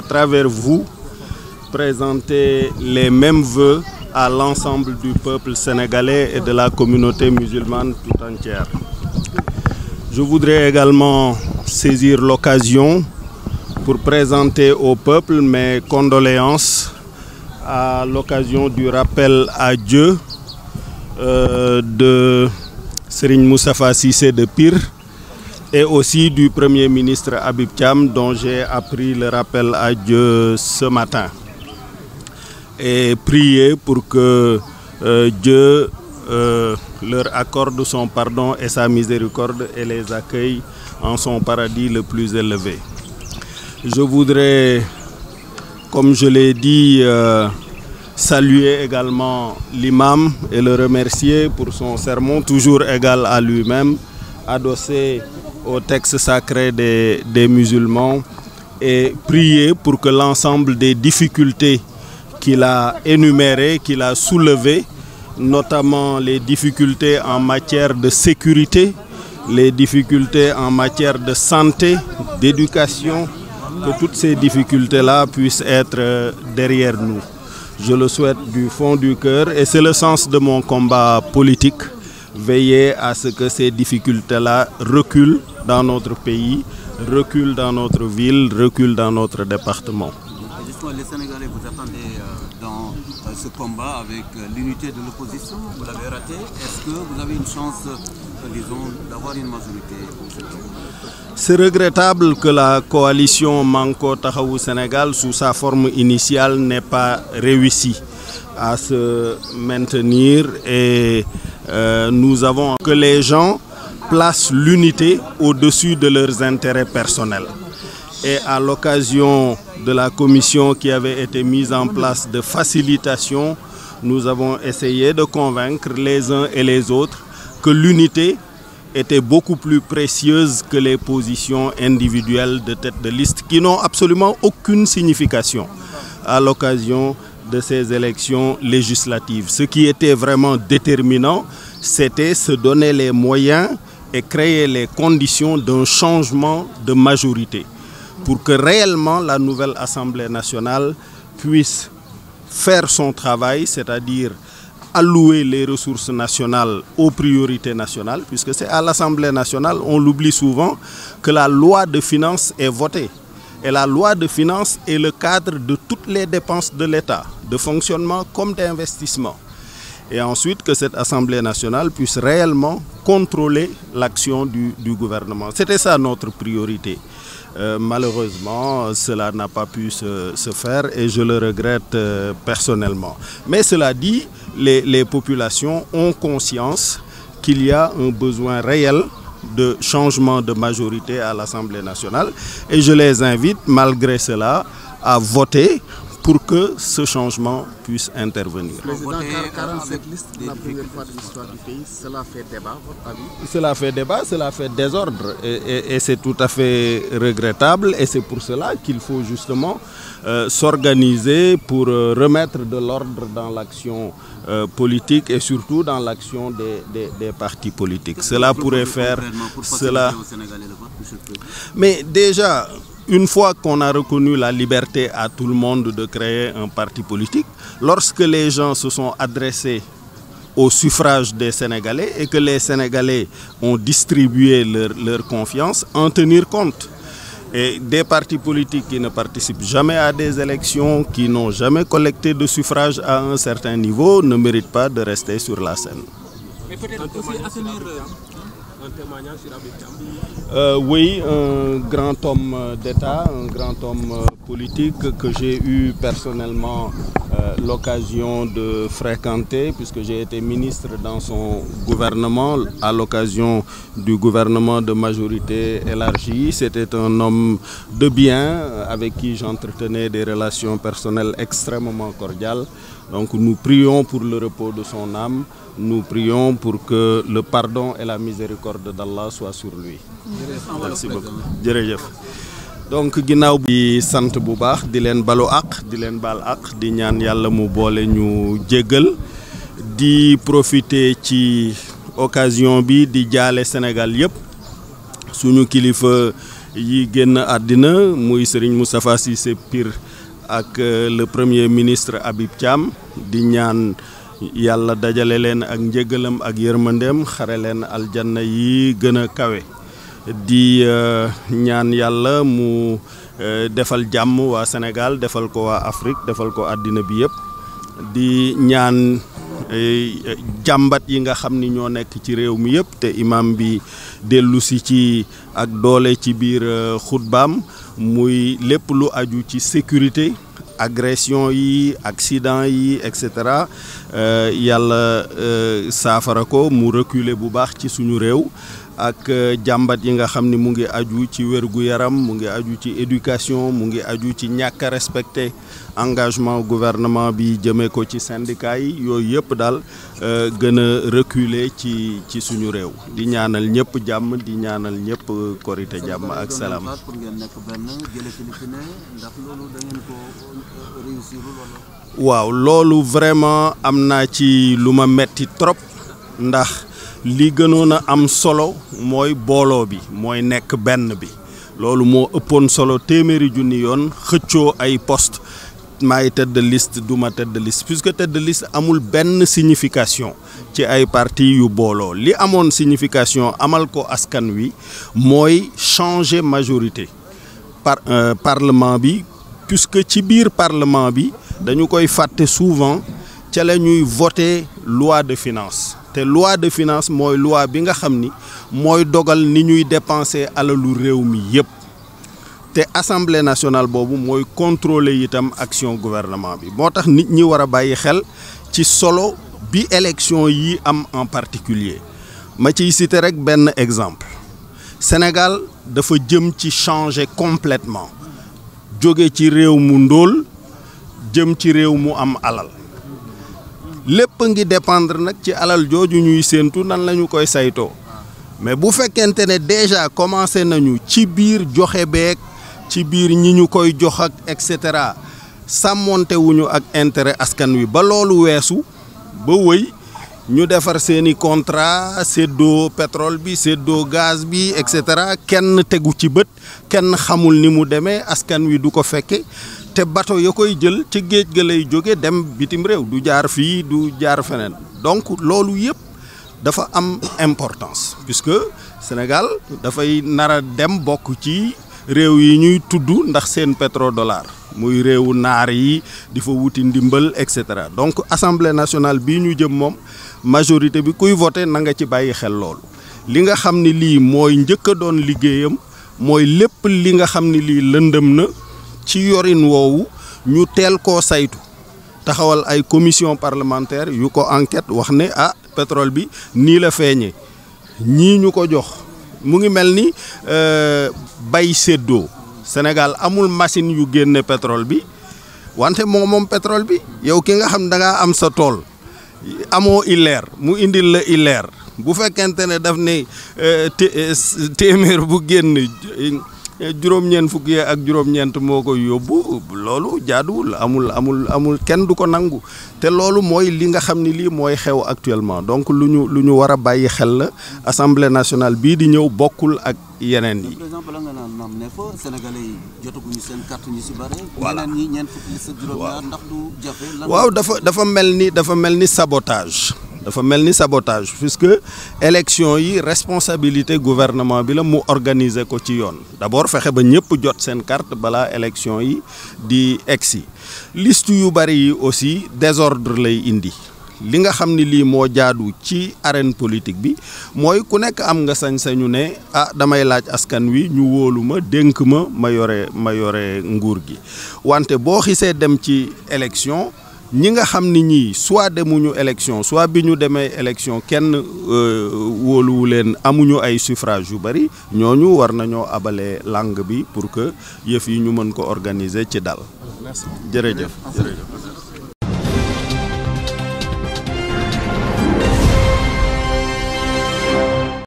travers vous, présenter les mêmes vœux à l'ensemble du peuple sénégalais et de la communauté musulmane tout entière. Je voudrais également saisir l'occasion pour présenter au peuple mes condoléances à l'occasion du rappel à Dieu de Serigne Moustapha Cissé de Pire et aussi du Premier ministre Habib Thiam, dont j'ai appris le rappel à Dieu ce matin. Et prier pour que Dieu leur accorde son pardon et sa miséricorde et les accueille en son paradis le plus élevé. Je voudrais, comme je l'ai dit, saluer également l'imam et le remercier pour son sermon toujours égal à lui-même, adossé au texte sacré des musulmans, et prier pour que l'ensemble des difficultés qu'il a énumérées, qu'il a soulevées, notamment les difficultés en matière de sécurité, les difficultés en matière de santé, d'éducation, que toutes ces difficultés-là puissent être derrière nous. Je le souhaite du fond du cœur et c'est le sens de mon combat politique. Veiller à ce que ces difficultés-là reculent dans notre pays, reculent dans notre ville, reculent dans notre département. Justement, les Sénégalais vous attendaient dans ce combat avec l'unité de l'opposition. Vous l'avez raté. Est-ce que vous avez une chance, disons, d'avoir une majorité? C'est regrettable que la coalition Manko Taxawu Sénégal, sous sa forme initiale, n'ait pas réussi à se maintenir et nous avons que les gens placent l'unité au-dessus de leurs intérêts personnels. Et à l'occasion de la commission qui avait été mise en place de facilitation, nous avons essayé de convaincre les uns et les autres que l'unité était beaucoup plus précieuse que les positions individuelles de tête de liste qui n'ont absolument aucune signification à l'occasion de ces élections législatives. Ce qui était vraiment déterminant, c'était se donner les moyens et créer les conditions d'un changement de majorité pour que réellement la nouvelle Assemblée nationale puisse faire son travail, c'est-à-dire allouer les ressources nationales aux priorités nationales, puisque c'est à l'Assemblée nationale, on l'oublie souvent, que la loi de finances est votée. Et la loi de finances est le cadre de toutes les dépenses de l'État, de fonctionnement comme d'investissement. Et ensuite que cette Assemblée nationale puisse réellement contrôler l'action du gouvernement. C'était ça notre priorité. Malheureusement, cela n'a pas pu se faire et je le regrette personnellement. Mais cela dit, les populations ont conscience qu'il y a un besoin réel de changement de majorité à l'Assemblée nationale et je les invite malgré cela à voter pour que ce changement puisse intervenir. Président, 47 listes, la première fois de l'histoire du pays, cela fait débat, votre avis? Cela fait débat, cela fait désordre et c'est tout à fait regrettable et c'est pour cela qu'il faut justement s'organiser pour remettre de l'ordre dans l'action politique et surtout dans l'action des partis politiques. Cela pourrait faire cela. Mais déjà, une fois qu'on a reconnu la liberté à tout le monde de créer un parti politique, lorsque les gens se sont adressés au suffrage des Sénégalais et que les Sénégalais ont distribué leur confiance, en tenir compte. Et des partis politiques qui ne participent jamais à des élections, qui n'ont jamais collecté de suffrage à un certain niveau, ne méritent pas de rester sur la scène. Mais peut-être aussi assainir un témoignage sur Habib Thiam? Oui, un grand homme d'État, un grand homme politique que j'ai eu personnellement l'occasion de fréquenter puisque j'ai été ministre dans son gouvernement à l'occasion du gouvernement de majorité élargie. C'était un homme de bien avec qui j'entretenais des relations personnelles extrêmement cordiales. Donc nous prions pour le repos de son âme, nous prions pour que le pardon et la miséricorde d'Allah soient sur lui. Merci beaucoup. Jërëjëf. Donc ginnaaw bi sant bu baax di leen balu ak di leen baal ak di ñaan yàlla mu boole ñu jéggal di profiter ci occasion bi di jaale Sénégal yëpp suñu kilifa yi génn àddina muy Serigne Moustapha Cissé Pire ak le premier ministre Habib Thiam di ñaan yàlla dajale leen ak njëgalam ak yërmandeem xare leen aljanna yi gën a kawe di ñaan yàlla mu defal jàmm waa Sénégal defal ko waa Afrique defal ko àddina bi yëpp di ñaan jàmbat yi nga xam ni ñoo nekk ci réew mi yëpp te imam bi dellu si ci ak doole ci biir xutbaam muy lépp lu aju ci sécurité agression yi accident yi et cetera yàlla saafara ko mu reculer bu baax ci suñu réew ak jàmbat yi nga xam ni mu ngi aju ci wér-gu-yaram mu ngi aju ci éducation mu ngi aju ci ñàkk a respecté engagement gouvernement bi jëmee ko ci syndicat yi yooyu yëpp daal gën a reculer ci suñu réew di ñaanal ñëpp jàmm di ñaanal ñëpp korite jàmm ak salaam. waaw loolu vraiment am naa ci lu ma metti trop ndax li gënoon a am solo mooy booloo bi mooy nekk benn bi loolu moo ëppoon solo téeméeri junni yoon xëccoo ay poste maay tête de liste du ma tête de liste puisque tête de liste amul benn signification ci ay parti yu booloo li amoon signification amal ko askan wi mooy changer majorité parlement bi puisque ci biir parlement bi dañu koy fàtte souvent ca la ñuy voter loi de finance te loi de finance mooy loi bi nga xam ni mooy dogal ni ñuy dépenser alalu réew mi yëpp te assemblée nationale boobu mooy contrôler itam action gouvernement bi moo tax nit ñi war a bàyyi xel ci solo bi élection yi am en particulier ma ciy citer rek benn exemple Sénégal dafa jëm ci changer complètement jóge ci réew mu ndóol jëm ci réew mu am alal lépp ngi dépendre nag ci alal jooju ñuy séentu nan la ñu koy saytoo mais bu fekkente ne déjà commencé nañu ci biir joxe beeg ci biir ñi ñu koy jox ak et cetera sàmmonte wuñu ak intérêt askan wi ba loolu weesu ba wëy ñu defar seeni contrat séddoo pétrole bi séddoo gaz bi et cetera kenn tegu ci bët kenn xamul ni mu demee askan wi du ko fekke te bateau ya koy jël ci géej ga lay jóge dem bitim réew du jaar fii du jaar feneen donc loolu yëpp dafa am importance puisque Sénégal dafay nar a dem bokk ci réew yi ñuy tudd ndax seen pétrodollar muy réewu naar yi di fa wuti ndimbal et cetera donc assemblée nationale bii ñu jëm moom majorité bi kuy voté na nga ci bàyyi xel loolu li nga xam ni lii mooy njëkk a doon liggéeyam mooy lépp li nga xam ni lii lëndëm na ci yorin woowu ñu teel koo saytu taxawal ay commission parlementaire yu ko enquête wax ne pétrole bi nii la feeñee ñii ñu ko jox mu ngi mel ni bay séddoo Sénégal amul machine yu génne pétrole bi wante moom pétrole bi yow ki nga xam da ngaa am sa tool amoo illeer mu indil la illeer bu fekkente ne daf ne téeméer bu génn juróom-ñeent fukk yi ak juróom-ñeent moo koy yóbbu loolu jaaduwul amul kenn du ko nangu te loolu mooy li nga xam ni lii mooy xew actuellement donc lu ñu war a bàyyi xel la assemblée nationale bii di ñëw bokkul ak yeneen yi. par exemple la nga naan ne fa sénégalais yi jotaguñu seen carte ñu si bare. voilà ñeneen ñi ñeent fukki liste juróom-ñaar ndax du jafe. waaw dafa mel ni sabotage. dafa mel ni sabotage puisque élection yi responsabilité gouvernement bi la mu organiser ko ci yoon d'abord fexe ba ñëpp jot seen carte balaa élection yi di egsi liste yu bari yi aussi désordre lay indi li nga xam ni lii moo jaadu ci arène politique bi mooy ku nekk am nga sañ-sañu ne damay laaj askan wi ñu wóolu ma dénk ma yore nguur gi wante boo xisee dem ci élection ñi nga xam ni ñii soit demuñu élection soit bi ñu demee élection kenn wóoluwu leen amuñu ay suffrage yu bari ñooñu war nañoo abale langue bi pour que yëf yi ñu mën ko organiser ci dal. jërëjëf.